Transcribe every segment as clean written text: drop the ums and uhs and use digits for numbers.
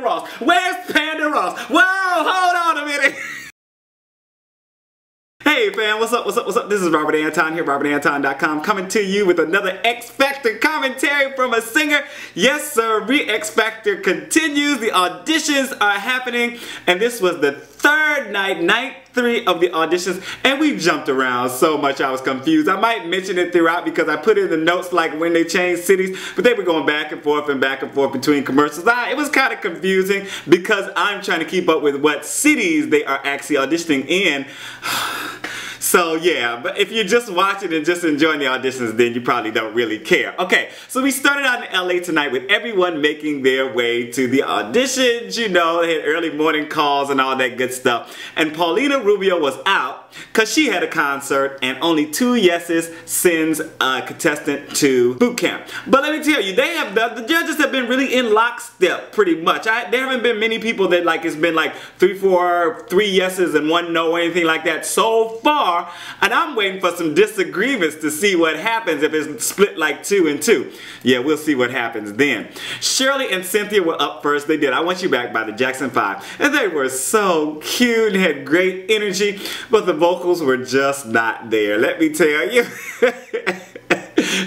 Ross? Where's Panda Ross? Whoa, hold on a minute. Hey fam, what's up, what's up, what's up? This is Robert Anton here, robertanton.com, coming to you with another X Factor commentary from a singer. Yes sir, X Factor continues, the auditions are happening, and this was the third night, night 3 of the auditions, and we jumped around so much I was confused. I might mention it throughout because I put in the notes like when they changed cities, but they were going back and forth between commercials. It was kind of confusing because I'm trying to keep up with what cities they are actually auditioning in. So yeah, but if you're just watching and just enjoying the auditions, then you probably don't really care. Okay, so we started out in LA tonight with everyone making their way to the auditions. You know, they had early morning calls and all that good stuff. And Paulina Rubio was out because she had a concert, and only 2 yeses sends a contestant to boot camp. But let me tell you, they have the judges have been really in lockstep pretty much. There haven't been many people that it's been like 3 yeses and 1 no or anything like that so far. And I'm waiting for some disagreements to see what happens if it's split like 2 and 2. Yeah, we'll see what happens then. Shirley and Cynthia were up first. They did I Want You Back by the Jackson 5. And they were so cute and had great energy, but the vocals were just not there. Let me tell you.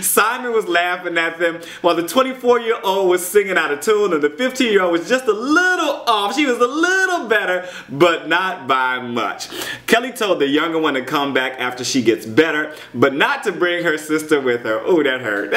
Simon was laughing at them while the 24-year-old was singing out of tune, and the 15-year-old was just a little off. She was a little better, but not by much. Kelly told the younger one to come back after she gets better, but not to bring her sister with her. Oh, that hurt.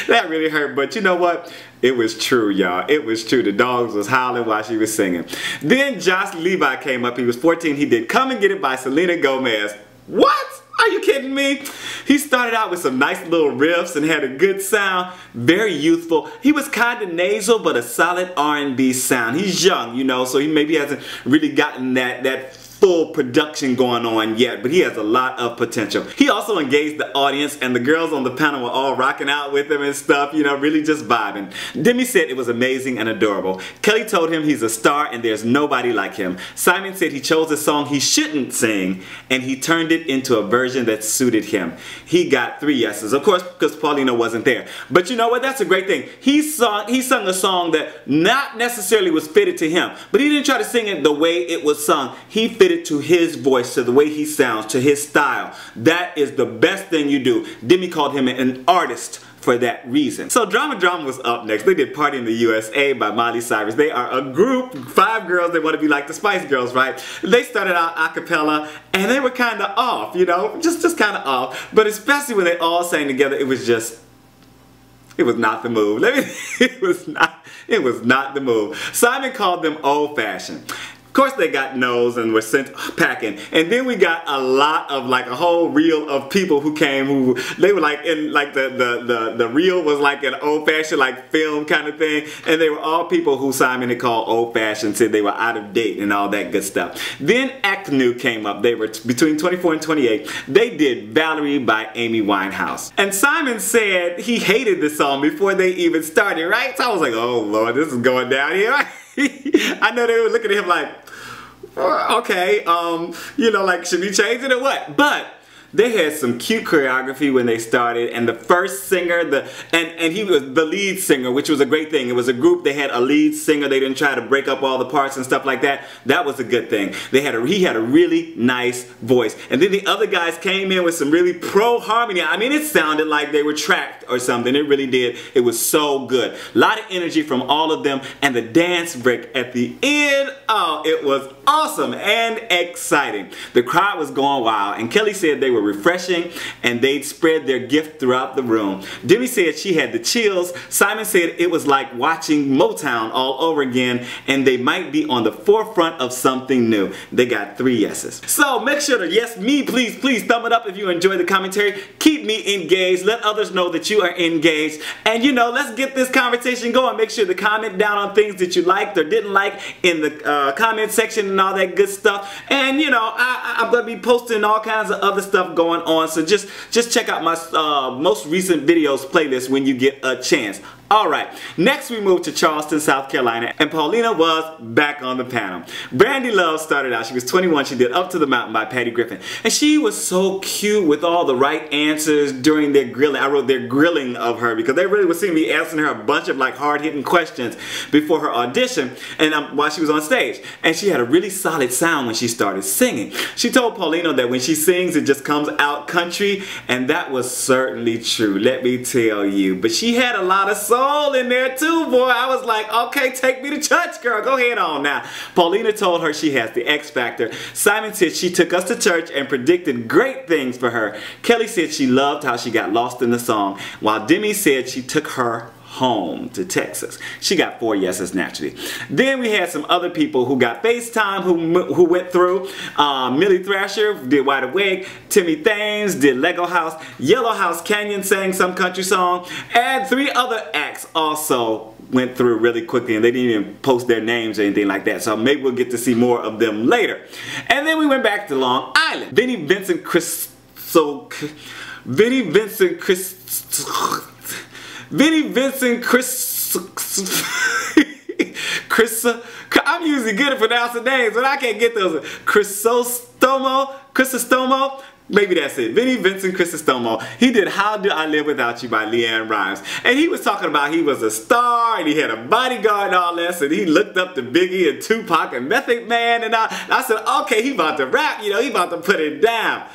That really hurt, but you know what? It was true, y'all. It was true. The dogs was howling while she was singing. Then Josh Levi came up. He was 14. He did Come and Get It by Selena Gomez. What? Are you kidding me? He started out with some nice little riffs and had a good sound, very youthful. He was kind of nasal, but a solid R&B sound. He's young, you know, so he maybe hasn't really gotten that full production going on yet, but he has a lot of potential. He also engaged the audience, and the girls on the panel were all rocking out with him and stuff, you know, really just vibing. Demi said it was amazing and adorable. Kelly told him he's a star and there's nobody like him. Simon said he chose a song he shouldn't sing, and he turned it into a version that suited him. He got 3 yeses, of course, because Paulina wasn't there. But you know what? That's a great thing. He sung a song that not necessarily was fitted to him, but he didn't try to sing it the way it was sung. He fitted to his voice, to the way he sounds, to his style. That is the best thing you do. Demi called him an artist for that reason. So Drama was up next. They did Party in the U.S.A. by Malie Cyrus. They are a group, 5 girls that want to be like the Spice Girls, right? They started out a cappella, and they were kind of off, you know, just kind of off. But especially when they all sang together, it was not the move. It was not the move. Simon called them old-fashioned. Of course they got no's and were sent packing, and then we got a lot of a whole reel of people who came who they were in the reel was like an old-fashioned film kind of thing, and they were all people who Simon had called old-fashioned, said they were out of date and all that good stuff. Then Aknu came up. They were between 24 and 28. They did Valerie by Amy Winehouse, and Simon said he hated the song before they even started, right? So I was like, oh Lord, this is going down here. I know they were looking at him like, okay, you know, should we change it or what? But they had some cute choreography when they started, and the first singer, and he was the lead singer, which was a great thing. It was a group, they had a lead singer, they didn't try to break up all the parts and stuff like that. That was a good thing. He had a really nice voice. And then the other guys came in with some really pro harmony. I mean, it sounded like they were tracked or something. It really did. It was so good. A lot of energy from all of them, and the dance break at the end, oh, it was awesome and exciting. The crowd was going wild, and Kelly said they were refreshing and they'd spread their gift throughout the room. Demi said she had the chills. Simon said it was like watching Motown all over again, and they might be on the forefront of something new. They got 3 yeses. So make sure to yes me, please thumb it up if you enjoy the commentary. Keep me engaged. Let others know that you are engaged, and you know, let's get this conversation going. Make sure to comment down on things that you liked or didn't like in the comment section and all that good stuff. And you know, I'm gonna be posting all kinds of other stuff going on, so just check out my most recent videos playlist when you get a chance. Alright, next we moved to Charleston, South Carolina, and Paulina was back on the panel. Brandie Love started out. She was 21. She did Up to the Mountain by Patti Griffin. And she was so cute with all the right answers during their grilling. I wrote their grilling of her because they really would seem to be asking her a bunch of like hard-hitting questions before her audition and while she was on stage. And she had a really solid sound when she started singing. She told Paulina that when she sings, it just comes out country, and that was certainly true, let me tell you. But she had a lot of soul in there too, boy. I was like, okay, take me to church, girl. Go ahead on now. Paulina told her she has the X Factor. Simon said she took us to church and predicted great things for her. Kelly said she loved how she got lost in the song, while Demi said she took her home to Texas. She got 4 yeses naturally. Then we had some other people who got FaceTime who went through. Millie Thrasher did Wide Awake. Timmy Thames did Lego House. Yellow House Canyon sang some country song. And 3 other acts also went through really quickly, and they didn't even post their names or anything like that. So maybe we'll get to see more of them later. And then we went back to Long Island. Vinny, Vincent, Vinny, Vincent, I'm usually good at pronouncing names, but I can't get those. Crisostomo, maybe that's it. Vinny, Vincent, Crisostomo. He did How Do I Live Without You by Leann Rhymes. And he was talking about he was a star and he had a bodyguard and all that, and he looked up to Biggie and Tupac and Method Man, and I said, okay, he about to rap, you know, he about to put it down.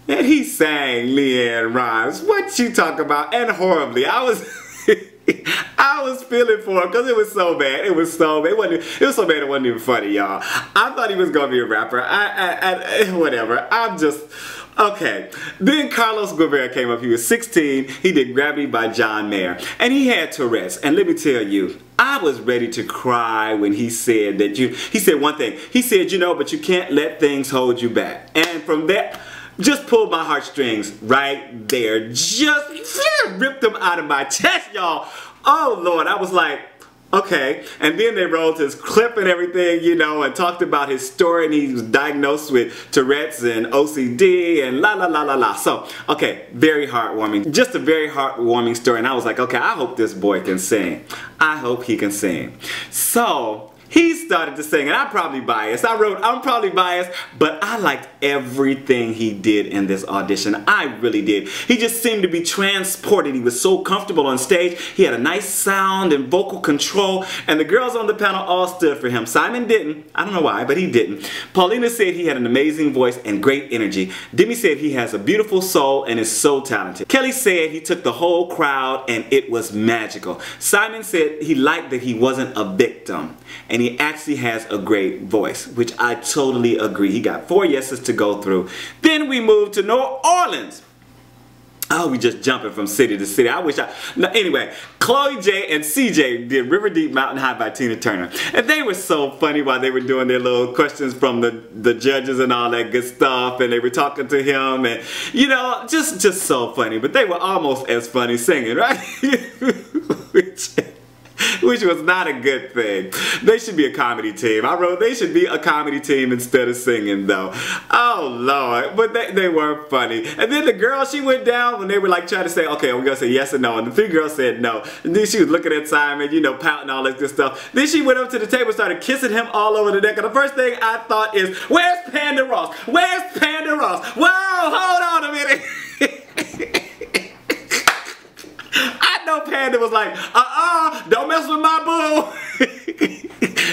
And he sang Leann Rhymes. What you talk about? And horribly. I was feeling for him because it was so bad. It was so bad. It was so bad it wasn't even funny, y'all. I thought he was going to be a rapper. Whatever. I'm just... Okay. Then Carlos Guevara came up. He was 16. He did Gravity by John Mayer. And he had Tourette's. And let me tell you, I was ready to cry when he said that he said one thing. He said, you know, but you can't let things hold you back. And from that... just pulled my heartstrings right there. Just ripped them out of my chest, y'all. Oh, Lord. I was like, okay. And then they rolled his clip and everything, you know, and talked about his story. And he was diagnosed with Tourette's and OCD and la, la, la, la, la. So, okay, very heartwarming. Just a very heartwarming story. And I was like, okay, I hope this boy can sing. I hope he can sing. So... he started to sing, and I'm probably biased. I'm probably biased, but I liked everything he did in this audition. I really did. He just seemed to be transported. He was so comfortable on stage. He had a nice sound and vocal control, and the girls on the panel all stood for him. Simon didn't. I don't know why, but he didn't. Paulina said he had an amazing voice and great energy. Demi said he has a beautiful soul and is so talented. Kelly said he took the whole crowd and it was magical. Simon said he liked that he wasn't a victim, and he actually has a great voice, which I totally agree. He got 4 yeses to go through. Then we moved to New Orleans. Oh, we just jumping from city to city. I wish I... No, anyway, Chloe J and CJ did River Deep Mountain High by Tina Turner. And they were so funny while they were doing their little questions from the judges and all that good stuff. And they were talking to him and, you know, just so funny. But they were almost as funny singing, right? Which was not a good thing. They should be a comedy team. I wrote they should be a comedy team instead of singing though. Oh Lord, but they weren't funny. And then the girl, she went down when they were like trying to say, okay, we're gonna say yes or no, and the 3 girls said no. And then she was looking at Simon, you know, pouting all this good stuff. Then she went up to the table and started kissing him all over the neck. And the first thing I thought is, where's Panda Ross? Where's Panda Ross? Whoa, hold on a minute. I know Panda was like, don't mess with my boo.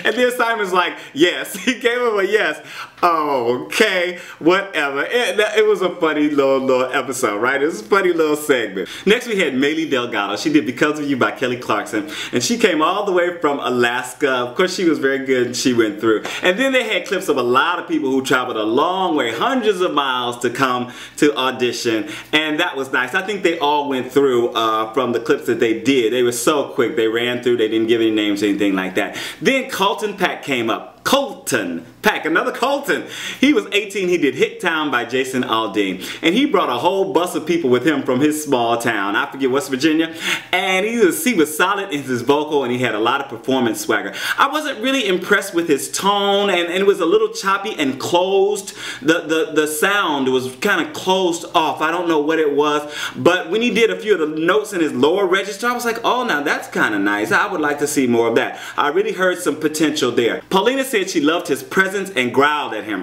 And then Simon's like, yes. He gave him a yes. Okay, whatever. It was a funny little episode, right? It was a funny little segment. Next we had Malie Delgado. She did Because of You by Kelly Clarkson. And she came all the way from Alaska. Of course, she was very good and she went through. And then they had clips of a lot of people who traveled a long way, hundreds of miles to come to audition. And that was nice. I think they all went through from the clips that they did. They were so quick. They ran through. They didn't give any names or anything like that. Then Colton Pack came up. Colton Pack, another Colton. He was 18. He did Hit Town by Jason Aldean. And he brought a whole bus of people with him from his small town. I forget, West Virginia. And he was solid in his vocal, and he had a lot of performance swagger. I wasn't really impressed with his tone, and it was a little choppy and closed. The sound was kind of closed off. I don't know what it was. But when he did a few of the notes in his lower register, I was like, oh, now that's kind of nice. I would like to see more of that. I really heard some potential there. Paulina said she loved his presence and growled at him.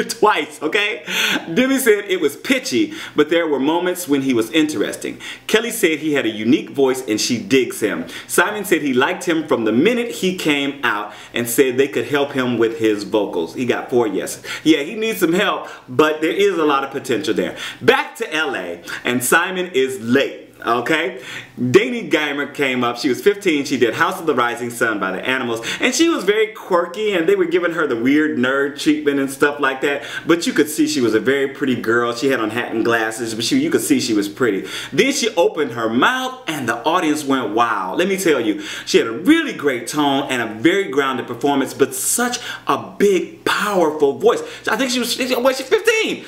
Twice, okay? Demi said it was pitchy, but there were moments when he was interesting. Kelly said he had a unique voice and she digs him. Simon said he liked him from the minute he came out and said they could help him with his vocals. He got 4 yeses. Yeah, he needs some help, but there is a lot of potential there. Back to LA, and Simon is late. Okay, Danny Geimer came up. She was 15. She did House of the Rising Sun by the Animals, and she was very quirky, and they were giving her the weird nerd treatment and stuff like that, but you could see she was a very pretty girl. She had on hat and glasses, but you could see she was pretty. Then she opened her mouth and the audience went wild. Let me tell you, she had a really great tone and a very grounded performance, but such a big, powerful voice. I think she was 15,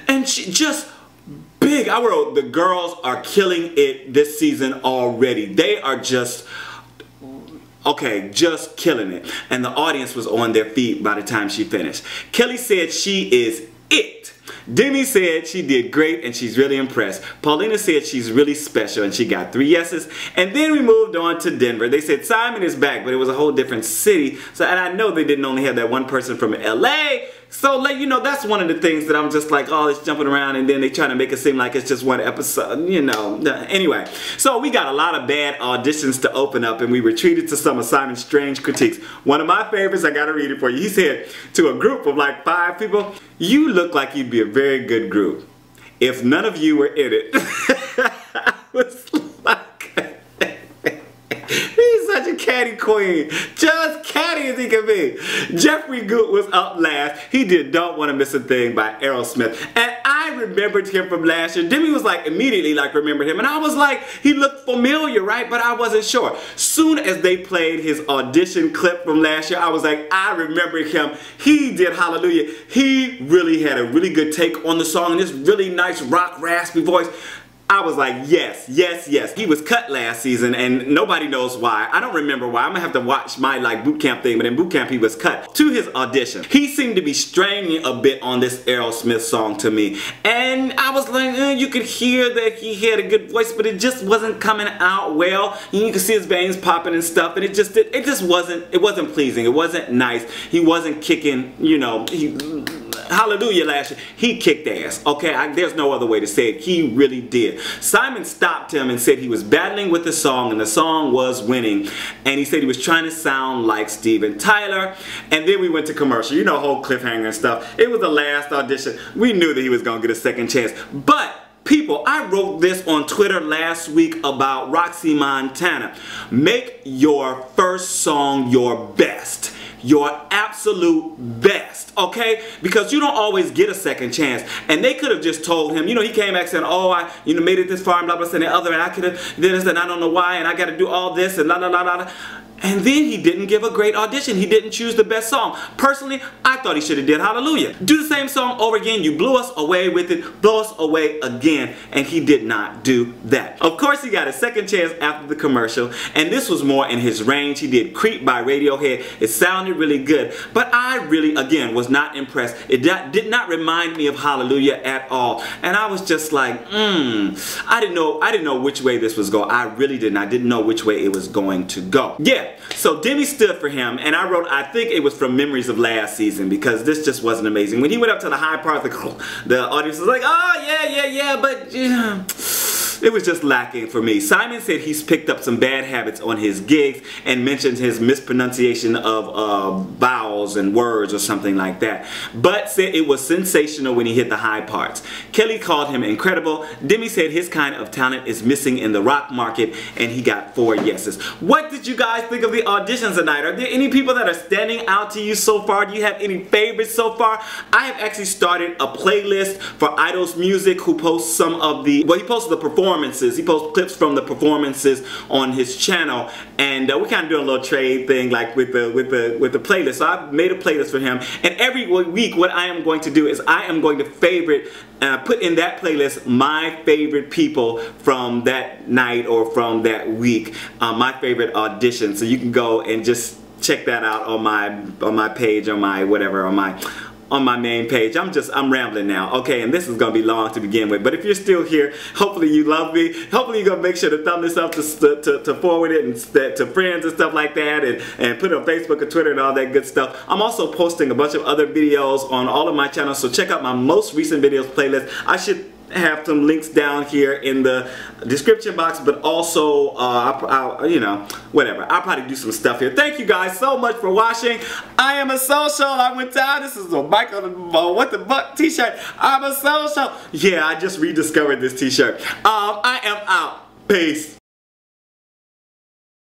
and she just big. I wrote, the girls are killing it this season already. They are just, okay, just killing it. And the audience was on their feet by the time she finished. Kelly said she is it. Demi said she did great and she's really impressed. Paulina said she's really special and she got 3 yeses. And then we moved on to Denver. They said Simon is back, but it was a whole different city. So, and I know they didn't only have that one person from LA. So, like, you know, that's one of the things that I'm just like, oh, it's jumping around, and then they try to make it seem like it's just one episode, you know. Anyway, so we got a lot of bad auditions to open up, and we were treated to some of Simon's strange critiques. One of my favorites, I gotta read it for you. He said to a group of like 5 people, "You look like you'd be a very good group if none of you were in it." I was like, he's such a catty queen. Just catty as he can be. Jeffrey Goot was up last. He did Don't Want to Miss a Thing by Aerosmith. And I remembered him from last year. Demi was like, immediately like remembered him. And I was like, he looked familiar, right? But I wasn't sure. Soon as they played his audition clip from last year, I was like, I remember him. He did Hallelujah. He really had a really good take on the song. And this really nice rock raspy voice. I was like, yes, yes, yes. He was cut last season and nobody knows why. I don't remember why. I'm gonna have to watch my like boot camp thing, but in boot camp he was cut. To his audition, he seemed to be straining a bit on this Aerosmith song to me. And I was like, you could hear that he had a good voice, but it just wasn't coming out well. And you could see his veins popping and stuff, and it wasn't pleasing. It wasn't nice. He wasn't kicking, you know, Hallelujah last year. He kicked ass, okay? There's no other way to say it. He really did. Simon stopped him and said he was battling with the song and the song was winning. And he said he was trying to sound like Steven Tyler. And then we went to commercial. You know, whole cliffhanger and stuff. It was the last audition. We knew that he was going to get a second chance. But people, I wrote this on Twitter last week about Roxy Montana. Make your first song your best. Your absolute best, okay? Because you don't always get a second chance. And they could have just told him, you know, he came back saying, oh, I made it this far and blah, blah, blah, and the other, and I could have did this, and I don't know why, and I got to do all this, and la, la, la, la, la. And then he didn't give a great audition. He didn't choose the best song. Personally, I thought he should have did Hallelujah. Do the same song over again. You blew us away with it. Blow us away again. And he did not do that. Of course, he got a second chance after the commercial. And this was more in his range. He did Creep by Radiohead. It sounded really good. But I really, again, was not impressed. It did not remind me of Hallelujah at all. And I was just like, I didn't know which way this was going. I really didn't. I didn't know which way it was going to go. Yeah. So Demi stood for him, and I wrote, I think it was from memories of last season, because this just wasn't amazing. When he went up to the high part, the audience was like, oh, yeah, but it was just lacking for me. Simon said he's picked up some bad habits on his gigs and mentioned his mispronunciation of vowels and words or something like that, but said it was sensational when he hit the high parts. Kelly called him incredible. Demi said his kind of talent is missing in the rock market, and he got 4 yeses. What did you guys think of the auditions tonight? Are there any people that are standing out to you so far? Do you have any favorites so far? I have actually started a playlist for Idol's Music, who posts some of the, well, he posted the performance performances. He posts clips from the performances on his channel, and we kind of doing a little trade thing, like with the playlist. So I've made a playlist for him, and every week what I am going to do is I am going to favorite, put in that playlist my favorite people from that night or from that week, my favorite auditions. So you can go and just check that out on my page, on my whatever, on my main page. I'm rambling now, okay, and this is gonna be long to begin with, but if you're still here, hopefully you love me. Hopefully you're gonna make sure to thumb this up to forward it and to friends and stuff like that, and put it on Facebook and Twitter and all that good stuff. I'm also posting a bunch of other videos on all of my channels, so check out my most recent videos playlist. I should have some links down here in the description box, but also you know, whatever, I'll probably do some stuff here. Thank you guys so much for watching. I am a social. I went down. This is a Michael What the Buck t-shirt. I'm a social. Yeah, I just rediscovered this t-shirt. I am out. Peace.